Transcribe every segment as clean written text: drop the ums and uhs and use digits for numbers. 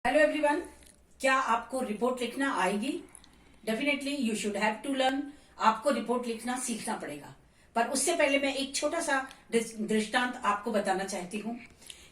Hello everyone, क्या आपको report लिखना आएगी? Definitely you should have to learn. आपको रिपोर्ट लिखना सीखना पड़ेगा। पर उससे पहले मैं एक छोटा सा दृष्टांत आपको बताना चाहती हूँ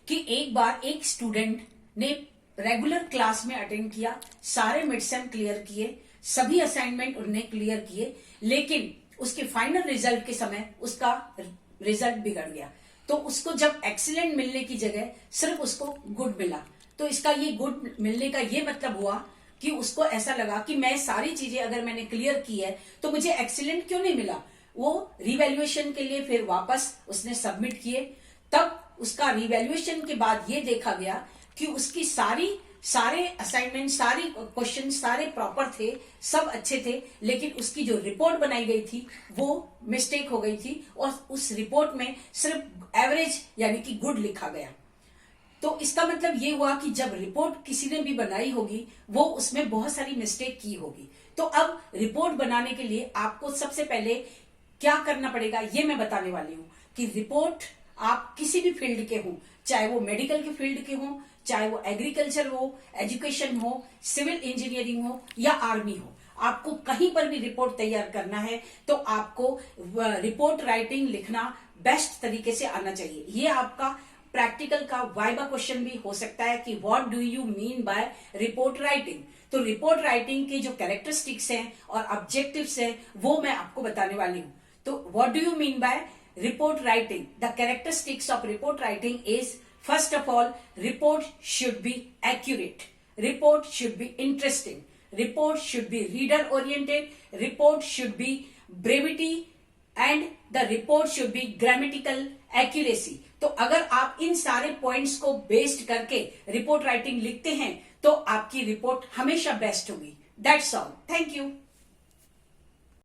कि एक बार एक स्टूडेंट ने रेगुलर क्लास में अटेंड किया, सारे मिड सेम क्लियर किए, सभी असाइनमेंट उन्होंने क्लियर किए, लेकिन उसके फाइनल रिजल्ट के समय उसका रिजल्ट बिगड़ गया। तो उसको जब एक्सीलेंट मिलने की जगह सिर्फ उसको गुड मिला। तो इसका ये गुड मिलने का ये मतलब हुआ कि उसको ऐसा लगा कि मैं सारी चीजें अगर मैंने क्लियर की है तो मुझे एक्सीलेंट क्यों नहीं मिला। वो रिवैल्यूएशन के लिए फिर वापस उसने सबमिट किए। तब उसका रिवैल्यूएशन के बाद ये देखा गया कि उसकी सारे असाइनमेंट, सारी क्वेश्चन सारे प्रॉपर थे, सब अच्छे थे, लेकिन उसकी जो रिपोर्ट बनाई गई थी वो मिस्टेक हो गई थी और उस रिपोर्ट में सिर्फ एवरेज यानी कि गुड लिखा गया। तो इसका मतलब ये हुआ कि जब रिपोर्ट किसी ने भी बनाई होगी वो उसमें बहुत सारी मिस्टेक की होगी। तो अब रिपोर्ट बनाने के लिए आपको सबसे पहले क्या करना पड़ेगा ये मैं बताने वाली हूं कि रिपोर्ट आप किसी भी फील्ड के हों, चाहे वो मेडिकल के फील्ड के हों, चाहे वो एग्रीकल्चर हो, एजुकेशन हो, सिविल इंजीनियरिंग हो या आर्मी हो, आपको कहीं पर भी रिपोर्ट तैयार करना है तो आपको रिपोर्ट राइटिंग लिखना बेस्ट तरीके से आना चाहिए। ये आपका प्रैक्टिकल का वाइवा क्वेश्चन भी हो सकता है कि what do you mean by report writing. तो रिपोर्ट राइटिंग के जो कैरेक्टरिस्टिक्स हैं और ऑब्जेक्टिव्स हैं वो मैं आपको बताने वाली हूं। तो what do you mean by report writing? The characteristics of report writing is, first of all, report should be accurate, report should be interesting, report should be reader oriented, report should be brevity and the report should be grammatical accuracy। तो अगर आप इन सारे points को based करके report writing लिखते हैं तो आपकी रिपोर्ट हमेशा बेस्ट होगी। That's all. Thank you.